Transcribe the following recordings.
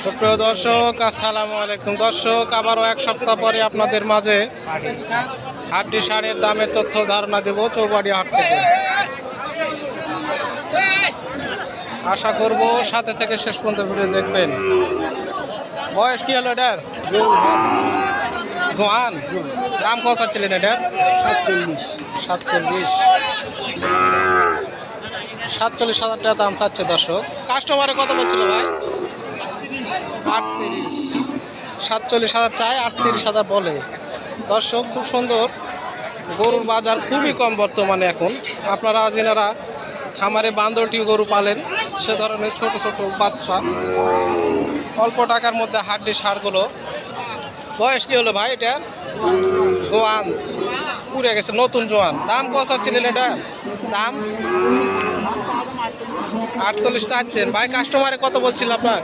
সুপ্রিয় দর্শক, আসসালামু আলাইকুম। দর্শক, আবারও এক সপ্তাহ পরে আপনাদের মাঝে হাটটি সারের দামের তথ্য ধারণা দেব চৌবাড়িয়া হাট থেকে। আশা করব সাথে থেকে শেষ পর্যন্ত ভিডিও দেখবেন। বয়স কি হলো এটার? জোয়ান। দাম কত চাচ্ছিলেন এটার? 47,000 টাকা দাম চাচ্ছে দর্শক। কাস্টমারে কত বলছিল ভাই? 38। 47,000 চায়, 38,000 বলে। দর্শক, খুব সুন্দর গরুর বাজার খুবই কম বর্তমানে এখন। আপনারা যেনারা খামারে বান্দরটি গরু পালেন, সে ধরনের ছোট ছোট বাচ্চা অল্প টাকার মধ্যে হাড্ডি সারগুলো। বয়স কি হলো ভাই এটা? জোয়ান, পুড়ে গেছে, নতুন জোয়ান। দাম কত চাচ্ছিলেন এটা? দাম 48 চাচ্ছেন ভাই। কাস্টমারে কত বলছিল আপনার?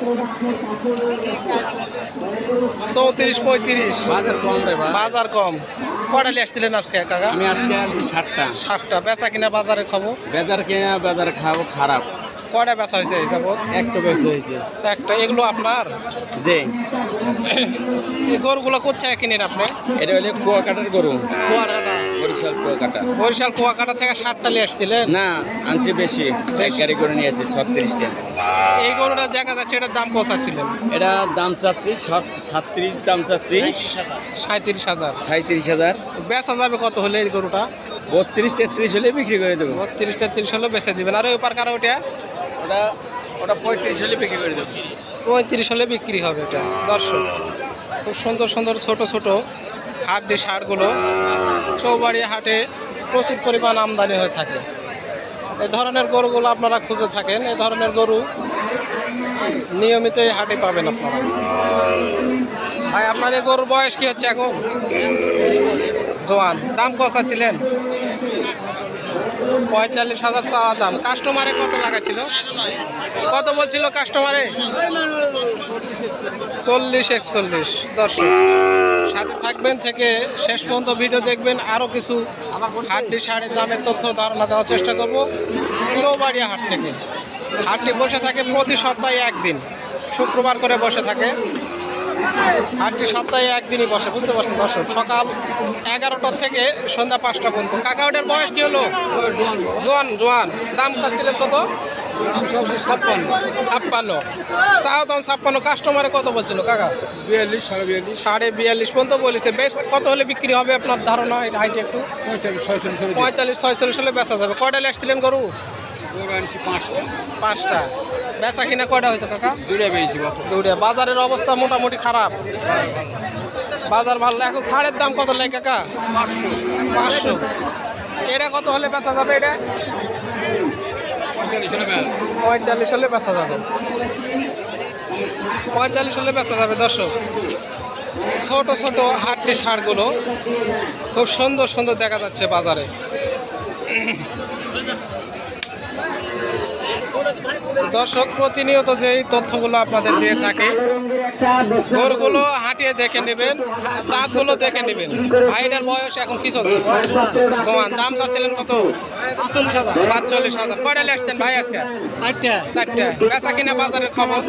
34-35। বাজার কম রে ভাই, বাজার কম। কটা নিয়ে আসছিলেন আজকে কাকা? আমি আজকে আনছি 60টা। বেচা কিনা বাজারের খবর? বাজার কেনা বাজার খাবো খারাপ। কটা বেচা হয়েছে এই যাবত? একটা বেশি হয়েছে। একটা। এগুলো আপনার? যে এই গরুগুলো কোথায় কিনেন আপনি? এটা হলে কুয়াকাটার গরু, কুয়াকাটা। বরিশাল কুয়াকাটা। বরিশাল কুয়াকাটা থেকে 60টা নিয়ে আসছিলেন? না, আনছি বেশি, এক গাড়ি করে নিয়ে আসি 36টা। এই গরুটা দেখা যাচ্ছে, এটার দাম কত চাচ্ছিলেন? এটা দাম চাচ্ছি 37, দাম চাচ্ছি 37,000। 37,000। বেচা যাবে কত হলে এই গরুটা? 32-33 হলে বিক্রি করে দেবো। 32-33 হলে বেচে দিবেন। আর ওই পার কারা ওটা? ওটা 35 হলে বিক্রি করে দেবো। 35 হলে বিক্রি হবে এটা। দর্শক, খুব সুন্দর সুন্দর ছোট ছোট হাড্ডি ষাঁড়গুলো চৌবাড়িয়া হাটে প্রচুর পরিমাণ আমদানি হয়ে থাকে। এই ধরনের গরুগুলো আপনারা খুঁজে থাকেন, এই ধরনের গরু নিয়মিত এই হাটে পাবেন আপনারা। ভাই, আপনার এই গরুর বয়স কি হচ্ছে এখন? জোয়ান। দাম কত চাচ্ছিলেন? 45,000 চাওয়া দাম। কাস্টমারে কত লাগাচ্ছিল? কত বলছিল কাস্টমারে? 40-41। দর্শক, সাথে থাকবেন, থেকে শেষ পর্যন্ত ভিডিও দেখবেন। আরও কিছু হাটটি সারের দামের তথ্য ধারণা দেওয়ার চেষ্টা করব চৌবাড়িয়া হাট থেকে। হাটটি বসে থাকে প্রতি সপ্তাহে একদিন, শুক্রবার করে বসে থাকে। হাটটি সপ্তাহে একদিনই বসে, বুঝতে পারছেন দর্শক। সকাল 11টা থেকে সন্ধ্যা 5টা পর্যন্ত। কাকা, ওটার বয়স কি হলো? জোয়ান। দাম চাচ্ছিলেন কত? 56। চাও দাম 56। কাস্টমারে কত বলছিল কাকা? 42.5 পর্যন্ত বলেছে। বেশ, কত হলে বিক্রি হবে আপনার ধারণা? এটা হাইটে একটু 45-46 হলে বেচা যাবে। কয়টা আসছিলেন গরু? 5টা। বেচা কিনা কয়টা হয়েছে কাকা? 2টা। বাজারের অবস্থা মোটামুটি খারাপ। বাজার ভালো। এখন ছাড়ের দাম কত লাগে কাকা? 500। এটা কত হলে বেচা যাবে? এটা 45 হলে বেচা যাবে। 45 হলে বেচা যাবে। দর্শক, ছোট ছোট হাড্ডি ষাঁড়গুলো খুব সুন্দর সুন্দর দেখা যাচ্ছে বাজারে। দর্শক, প্রতিনিয়ত যেই তথ্যগুলো আপনাদের দিয়ে থাকে, গরুগুলো হাঁটিয়ে দেখে নেবেন, দাঁতগুলো দেখে নেবেন। ভাইটার বয়স এখন কি চলছে? সমান। দাম চাচ্ছিলেন কত? 45,000। কয়টা আসতেন ভাই আজকে? 4টা। বেচা কিনা বাজারের খবর?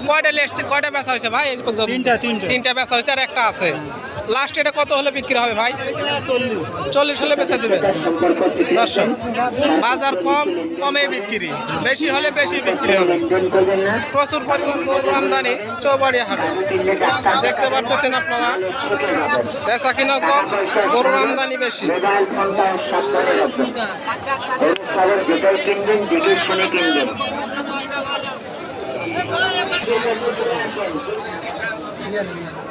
কয়টা আসছেন? কয়টা বেচা হয়েছে ভাই? 3টা বেচা হয়েছে, আর একটা আছে। লাস্ট এটা কত হলে বিক্রি হবে ভাই? 40 হলে বেচা দেবেন। দর্শক, বাজার কমে বিক্রি, বেশি হলে বেশি বিক্রি হবে। প্রচুর পরিমাণ গরু আমদানি চৌবাড়িয়া হাটে। দেখতে পারতেছেন আপনারা, বেচা কিনা কম, গরুর আমদানি বেশি।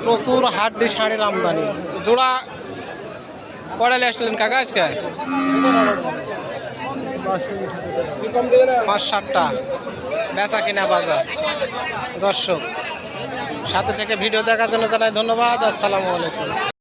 প্রচুর হাড্ডি ষাঁড়ের আমদানি। জোড়া কয়টা আসলেন কাকা আজকে? 5-7টা। বেচা কিনা বাজার। দর্শক, সাথে থেকে ভিডিও দেখার জন্য জানাই ধন্যবাদ। আসসালামু আলাইকুম।